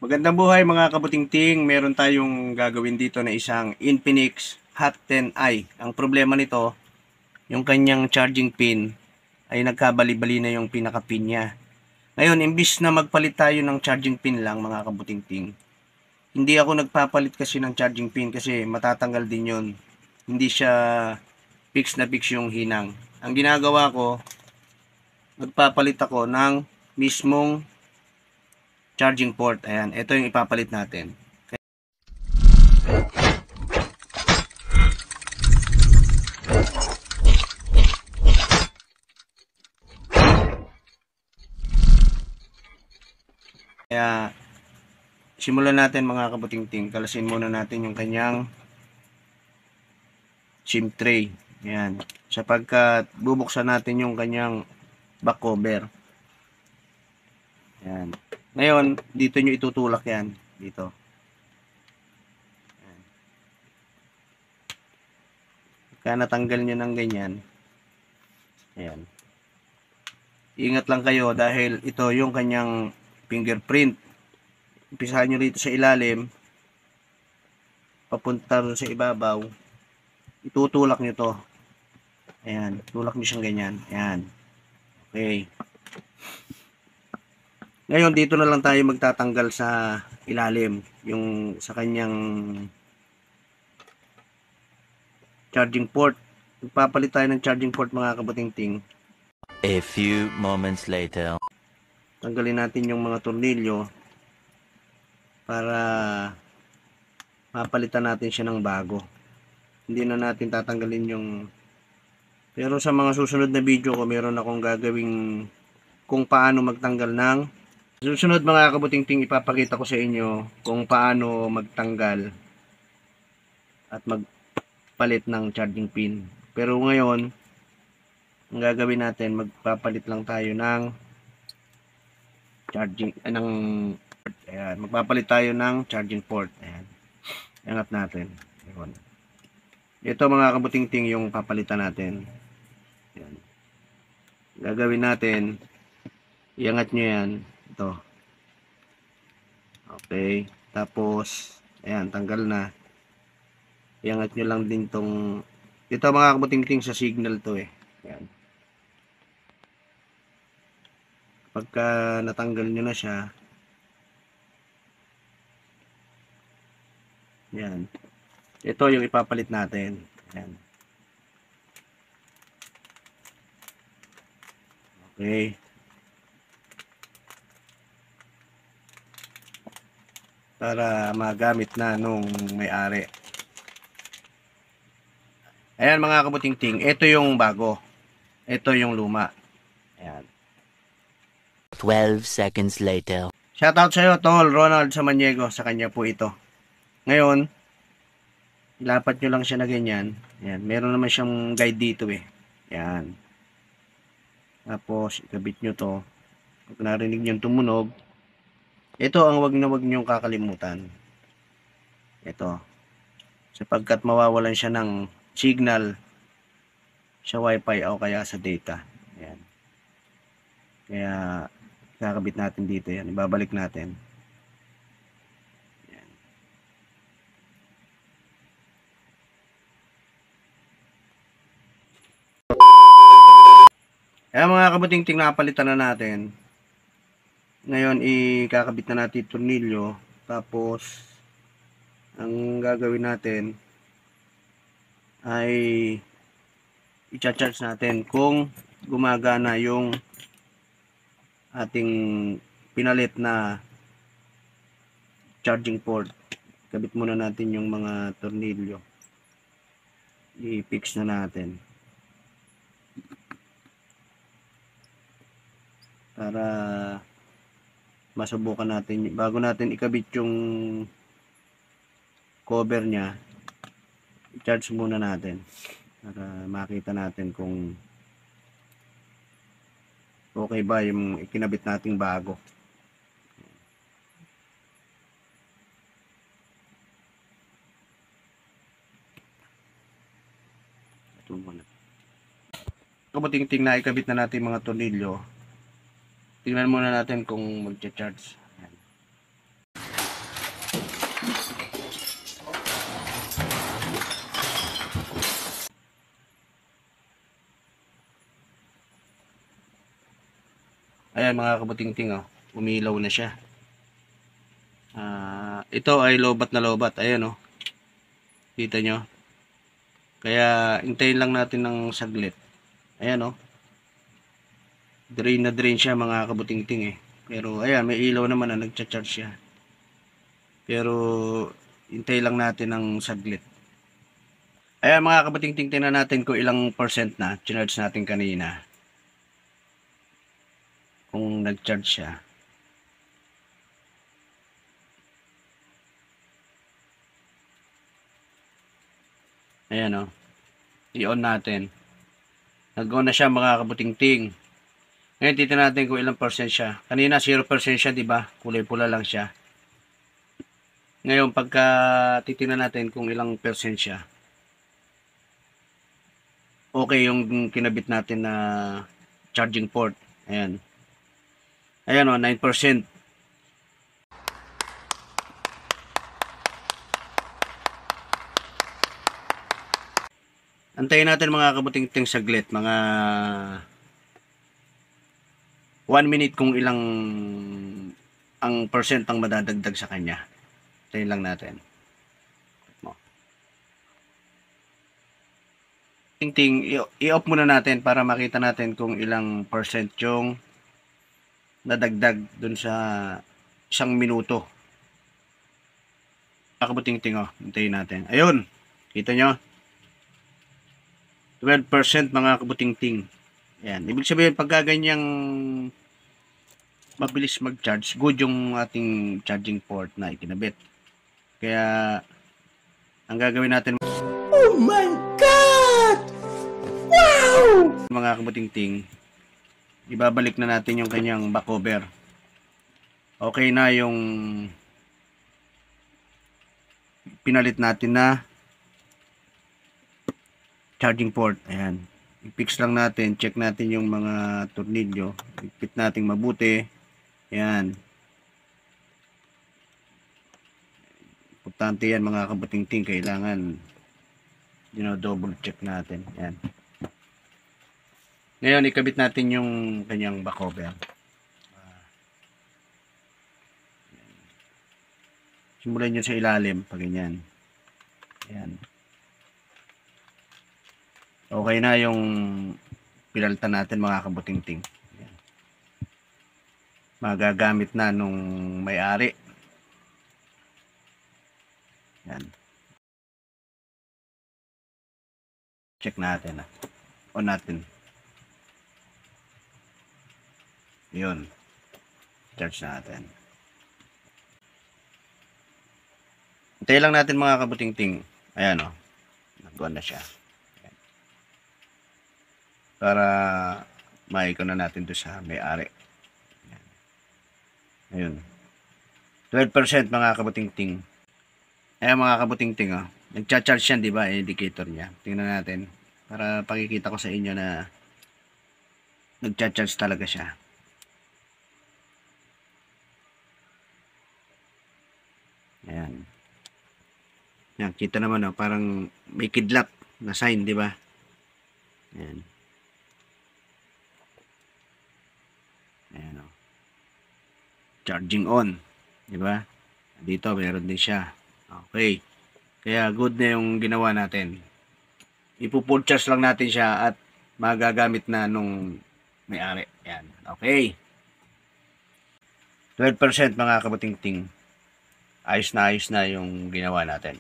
Magandang buhay mga kabutingting. Meron tayong gagawin dito na isang Infinix Hot 10i. Ang problema nito, yung kanyang charging pin ay nagkabali-bali na yung pinaka-pin niya. Ngayon, imbis na magpalit tayo ng charging pin lang mga kabutingting, hindi ako nagpapalit kasi ng charging pin kasi matatanggal din yun. Hindi siya fix na fix yung hinang. Ang ginagawa ko, magpapalit ako ng mismong charging port. Ayan, ito yung ipapalit natin. Kaya simulan natin mga kabutingting. Kalasin muna natin yung kanyang SIM tray. Ayan. Sapagkat bubuksan natin yung kanyang back cover. Ayan. Ngayon, dito nyo itutulak yan. Dito. Ayan. Kaya natanggal nyo ng ganyan. Ayan. Ingat lang kayo dahil ito yung kanyang fingerprint. Umpisahan nyo rito sa ilalim. Papunta rin sa ibabaw. Itutulak nyo to. Ayan. Tulak nyo siyang ganyan. Ayan. Okay. Ngayon, dito na lang tayo magtatanggal sa ilalim. Yung sa kanyang charging port. Magpapalit tayo ng charging port mga kabutingting. A few moments later. Tanggalin natin yung mga tornilyo para mapalitan natin siya ng bago. Hindi na natin tatanggalin yung... Pero sa mga susunod na video ko, meron akong gagawing kung paano magtanggal ng... Susunod mga kabutingting, ipapakita ko sa inyo kung paano magtanggal at magpalit ng charging pin. Pero ngayon, ang gagawin natin, magpapalit lang tayo ng charging, ayan, magpapalit tayo ng charging port. Ayan. Iangat natin. Ayan. Ito mga kabutingting yung papalitan natin. Ayan. Gagawin natin, iangat nyo yan. Ito. Okay. Tapos, ayan, tanggal na. Iangat nyo lang din tong, ito mga kabutingting sa signal to eh. Ayan. Pagka natanggal nyo na siya, yan. Ito yung ipapalit natin. Yan. Okay. Para magamit na nung may-ari. Ayan mga kabutingting, ito yung bago. Ito yung luma. Ayan. 12 seconds later. Shoutout sa'yo, Tol Ronald Samaniego. Sa kanya po ito. Ngayon, ilapat nyo lang siya na ganyan. Ayan. Meron naman siyang guide dito eh. Ayan. Tapos, ikabit nyo to. Pag narinig nyo tumunog, ito ang wag nyo kakalimutan. Ito. Sapagkat mawawalan siya ng signal sa wifi o kaya sa data. Ayan. Kaya, kakabit natin dito yan. Ibabalik natin. Ayan. Ayan mga kabutingting, napalitan na natin. Ngayon, ikakabit na natin tornilyo. Tapos, ang gagawin natin ay i-charge natin kung gumagana yung ating pinalit na charging port. Kabit muna natin yung mga tornilyo. I-fix na natin. Para masubukan natin. Bago natin ikabit yung cover niya, i-charge muna natin. Para makita natin kung okay ba yung ikinabit nating bago. Ito muna. Kabutingting na ikabit na natin mga tornilyo. Tingnan muna natin kung magcha-charge. Ayan mga kabuting-ting, oh. Umilaw na siya. Ito ay lobat na lobat. Ayan, oh. Kita nyo? Kaya hintayin lang natin ng saglit. Ayan, oh. Drain na drain siya mga kabuting-ting, eh. Pero ayan, may ilaw naman na nagcha-charge siya. Pero hintay lang natin ng saglit. Ayan mga kabuting-ting, tingnan natin kung ilang percent na charge natin kanina. Kung nag-charge siya. Ayan, oh. I-on natin. Nag-on na siya mga kabuting-ting. Ngayon titingnan natin kung ilang percent siya. Kanina 0% siya, di ba? Kulay pula lang siya. Ngayon pagka titingnan natin kung ilang percent siya. Okay yung kinabit natin na charging port. Ayan. Ayan, oh, 9%. Antayin natin mga kabuting-ting saglit, mga 1 minute kung ilang ang percent ang madadagdag sa kanya. Antayin lang natin. Ting i-off muna natin para makita natin kung ilang percent yung nadagdag dun sa 1 minuto. Mga kabuting-ting, oh, antayin natin. Ayun, kita nyo? 12% mga kabuting-ting. Ayan. Ibig sabihin, pagka ganyang mabilis mag-charge, good yung ating charging port na ikinabit. Kaya, ang gagawin natin, Oh my God! Wow! mga kabuting-ting, ibabalik na natin yung kanyang back cover. Okay na yung pinalit natin na charging port. Ayan. I-fix lang natin. Check natin yung mga tornilyo. I-fit natin mabuti. Ayan. Importante yan mga kabuting-ting. Kailangan double check natin. Ayan. Ngayon, ikabit natin yung kanyang back cover. Simulan nyo sa ilalim. Pag ganyan. Ayan. Okay na yung pinalitan natin mga kabuting-ting. Ayan. Magagamit na nung may-ari. Ayan. Check natin. On natin. Yun. Charge natin. Hintayin lang natin mga kabuting-ting. Ayan, o. Nag-on na siya. Para maikon na natin doon sa may-ari. Ayun. 12% mga kabuting-ting. Ayan mga kabuting-ting, oh. Nagcha-charge yan, di ba? Indicator niya. Tingnan natin. Para pakikita ko sa inyo na nagcha-charge talaga siya. Ayan. Ayan, kita naman, oh. Parang may kidlat na sign, di ba? Ayan. Ayan, oh. Charging on, di ba? Dito meron din siya. Okay. Kaya good na yung ginawa natin. Ipo-full charge lang natin siya at magagamit na nung may-ari. Ayan. Okay. 12% mga kabuting-ting. Ayos na yung ginawa natin.